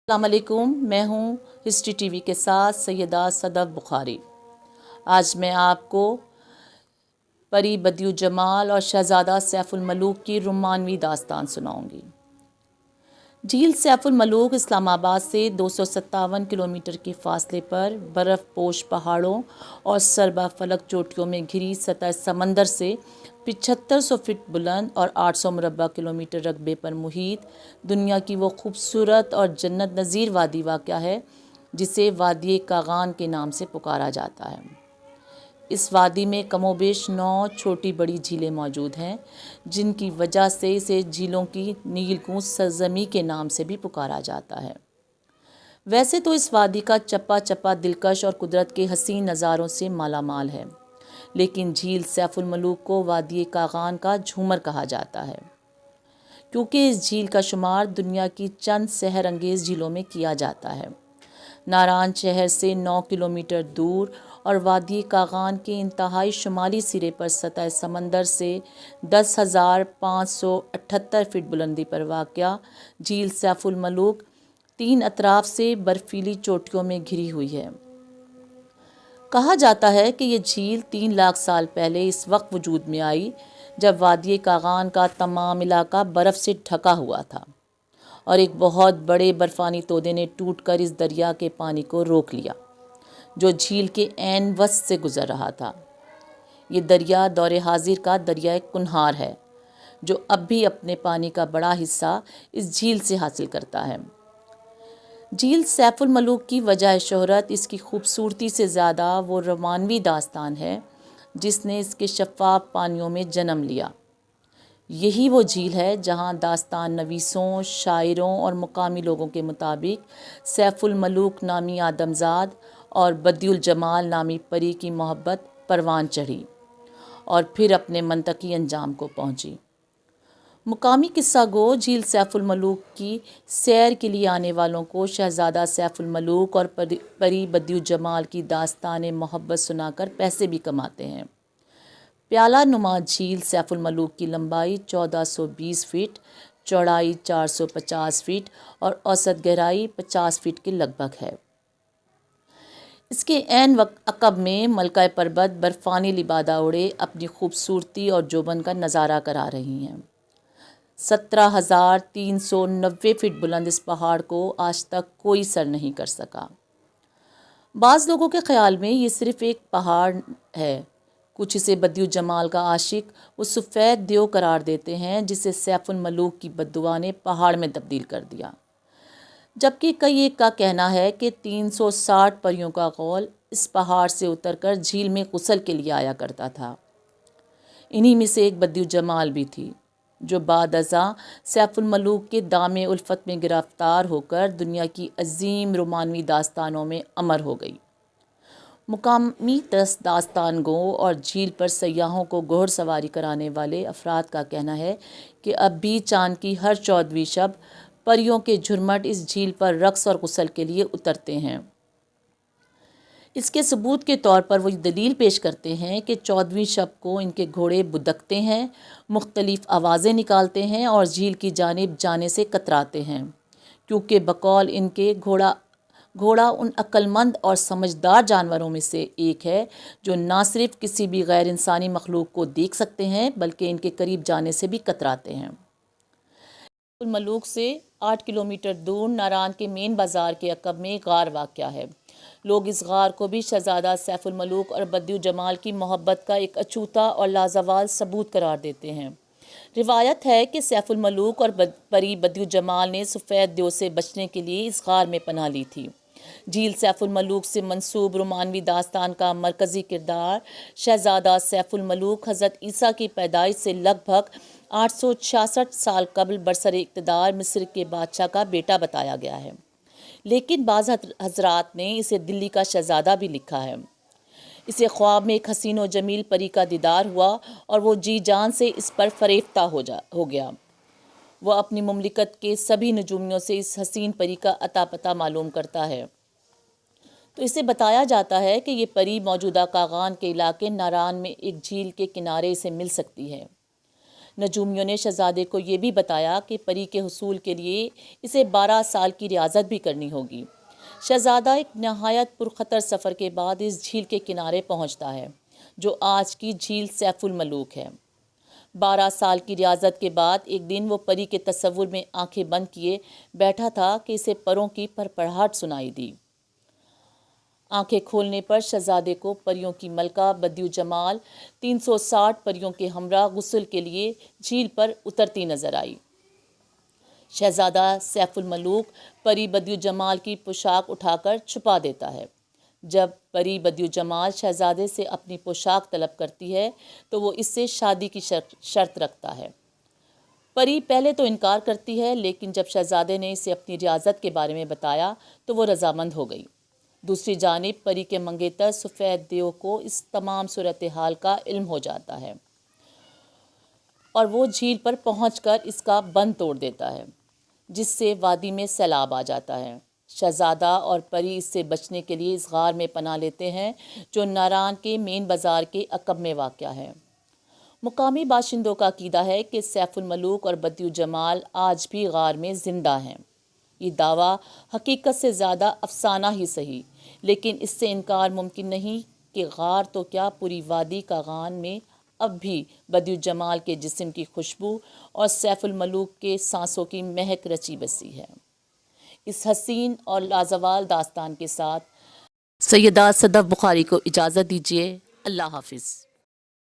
السلام علیکم، میں ہوں ہسٹری ٹی وی کے ساتھ سیدہ صدف بخاری۔ آج میں آپ کو پری بدیع الجمال اور شہزادہ سیف الملوک کی رومانوی داستان سناؤں گی۔ جھیل سیف الملوک اسلام آباد سے 257 کلومیٹر کے فاصلے پر برف پوش پہاڑوں اور سربا فلک چوٹیوں میں گھری سطح سمندر سے 7500 فٹ بلند اور 800 مربع کلومیٹر رقبے پر محیط دنیا کی وہ خوبصورت اور جنت نظیر وادی واقع ہے جسے وادی کاغان کے نام سے پکارا جاتا ہے۔ اس وادی میں کم و بیش 9 چھوٹی بڑی جھیلیں موجود ہیں، جن کی وجہ سے اسے جھیلوں کی نیل گونج سرزمین کے نام سے بھی پکارا جاتا ہے۔ ویسے تو اس وادی کا چپا چپا دلکش اور قدرت کے حسین نظاروں سے مالا مال ہے، لیکن جھیل سیف الملوک کو وادی کاغان کا جھومر کہا جاتا ہے، کیونکہ اس جھیل کا شمار دنیا کی چند سحر انگیز جھیلوں میں کیا جاتا ہے۔ ناران شہر سے 9 کلومیٹر دور اور وادی کاغان کے انتہائی شمالی سرے پر سطح سمندر سے 10,578 فٹ بلندی پر واقع جھیل سیف الملوک 3 اطراف سے برفیلی چوٹیوں میں گھری ہوئی ہے۔ کہا جاتا ہے کہ یہ جھیل 3 لاکھ سال پہلے اس وقت وجود میں آئی جب وادی کاغان کا تمام علاقہ برف سے ڈھکا ہوا تھا اور ایک بہت بڑے برفانی تودے نے ٹوٹ کر اس دریا کے پانی کو روک لیا جو جھیل کے عین وسط سے گزر رہا تھا۔ یہ دریا دور حاضر کا دریائے کنہار ہے، جو اب بھی اپنے پانی کا بڑا حصہ اس جھیل سے حاصل کرتا ہے۔ جھیل سیف الملوک کی وجہ شہرت اس کی خوبصورتی سے زیادہ وہ رومانوی داستان ہے جس نے اس کے شفاف پانیوں میں جنم لیا۔ یہی وہ جھیل ہے جہاں داستان نویسوں، شاعروں اور مقامی لوگوں کے مطابق سیف الملوک نامی آدمزاد اور بدیع الجمال نامی پری کی محبت پروان چڑھی اور پھر اپنے منطقی انجام کو پہنچی۔ مقامی قصہ گو جھیل سیف الملوک کی سیر کے لیے آنے والوں کو شہزادہ سیف الملوک اور پری بدیع الجمال کی داستان محبت سنا کر پیسے بھی کماتے ہیں۔ پیالہ نما جھیل سیف الملوک کی لمبائی 1420 فٹ، چوڑائی 450 فٹ اور اوسط گہرائی 50 فٹ کے لگ بھگ ہے۔ اس کے عین عقب میں ملکہ پربت برفانی لبادہ اڑے اپنی خوبصورتی اور جوبن کا نظارہ کرا رہی ہیں۔ 17,390 فٹ بلند اس پہاڑ کو آج تک کوئی سر نہیں کر سکا۔ بعض لوگوں کے خیال میں یہ صرف ایک پہاڑ ہے، کچھ اسے بدیع الجمال کا عاشق وہ سفید دیو قرار دیتے ہیں جسے سیف الملوک کی بددعا نے پہاڑ میں تبدیل کر دیا، جبکہ کئی ایک کا کہنا ہے کہ 360 پریوں کا غول اس پہاڑ سے اتر کر جھیل میں غسل کے لیے آیا کرتا تھا۔ انہی میں سے ایک بدیع الجمال بھی تھی، جو بعد ازاں سیف الملوک کے دام الفت میں گرفتار ہو کر دنیا کی عظیم رومانوی داستانوں میں امر ہو گئی۔ مقامی داستان گو اور جھیل پر سیاحوں کو گھوڑ سواری کرانے والے افراد کا کہنا ہے کہ اب بھی چاند کی ہر 14ویں شب پریوں کے جھرمٹ اس جھیل پر رقص اور غسل کے لیے اترتے ہیں۔ اس کے ثبوت کے طور پر وہ دلیل پیش کرتے ہیں کہ 14ویں شب کو ان کے گھوڑے بدکتے ہیں، مختلف آوازیں نکالتے ہیں اور جھیل کی جانب جانے سے کتراتے ہیں، کیونکہ بقول ان کے گھوڑا ان عقل مند اور سمجھدار جانوروں میں سے ایک ہے جو نہ صرف کسی بھی غیر انسانی مخلوق کو دیکھ سکتے ہیں بلکہ ان کے قریب جانے سے بھی کتراتے ہیں۔ الملوک سے 8 کلومیٹر دور ناران کے مین بازار کے عقب میں غار واقع ہے۔ لوگ اس غار کو بھی شہزادہ سیف الملوک اور بدیع الجمال کی محبت کا ایک اچھوتا اور لازوال ثبوت قرار دیتے ہیں۔ روایت ہے کہ سیف الملوک اور پری بدیع الجمال نے سفید دیو سے بچنے کے لیے اس غار میں پناہ لی تھی۔ جھیل سیف الملوک سے منسوب رومانوی داستان کا مرکزی کردار شہزادہ سیف الملوک حضرت عیسیٰ کی پیدائش سے لگ بھگ 866 سال قبل برسر اقتدار مصر کے بادشاہ کا بیٹا بتایا گیا ہے، لیکن بعض حضرات نے اسے دلی کا شہزادہ بھی لکھا ہے۔ اسے خواب میں ایک حسین و جمیل پری کا دیدار ہوا اور وہ جی جان سے اس پر فریفتہ ہو گیا۔ وہ اپنی مملکت کے سبھی نجومیوں سے اس حسین پری کا اتا پتہ معلوم کرتا ہے، تو اسے بتایا جاتا ہے کہ یہ پری موجودہ کاغان کے علاقے ناران میں ایک جھیل کے کنارے سے مل سکتی ہے۔ نجومیوں نے شہزادے کو یہ بھی بتایا کہ پری کے حصول کے لیے اسے 12 سال کی ریاضت بھی کرنی ہوگی۔ شہزادہ ایک نہایت پرخطر سفر کے بعد اس جھیل کے کنارے پہنچتا ہے جو آج کی جھیل سیف الملوک ہے۔ 12 سال کی ریاضت کے بعد ایک دن وہ پری کے تصور میں آنکھیں بند کیے بیٹھا تھا کہ اسے پروں کی پھڑپڑاہٹ سنائی دی۔ آنکھیں کھولنے پر شہزادے کو پریوں کی ملکہ بدیع الجمال 360 پریوں کے ہمراہ غسل کے لیے جھیل پر اترتی نظر آئی۔ شہزادہ سیف الملوک پری بدیع الجمال کی پوشاک اٹھا کر چھپا دیتا ہے۔ جب پری بدیع الجمال شہزادے سے اپنی پوشاک طلب کرتی ہے تو وہ اس سے شادی کی شرط رکھتا ہے۔ پری پہلے تو انکار کرتی ہے، لیکن جب شہزادے نے اسے اپنی ریاضت کے بارے میں بتایا تو وہ رضامند ہو گئی۔ دوسری جانب پری کے منگیتر سفید دیو کو اس تمام صورتحال کا علم ہو جاتا ہے اور وہ جھیل پر پہنچ کر اس کا بند توڑ دیتا ہے، جس سے وادی میں سیلاب آ جاتا ہے۔ شہزادہ اور پری اس سے بچنے کے لیے اس غار میں پناہ لیتے ہیں جو ناران کے مین بازار کے عقب میں واقع ہے۔ مقامی باشندوں کا عقیدہ ہے کہ سیف الملوک اور بدیع الجمال آج بھی غار میں زندہ ہیں۔ یہ دعویٰ حقیقت سے زیادہ افسانہ ہی صحیح، لیکن اس سے انکار ممکن نہیں کہ غار تو کیا پوری وادی کاغان میں اب بھی بدیع الجمال کے جسم کی خوشبو اور سیف الملوک کے سانسوں کی مہک رچی بسی ہے۔ اس حسین اور لازوال داستان کے ساتھ سیدہ صدف بخاری کو اجازت دیجیے۔ اللہ حافظ۔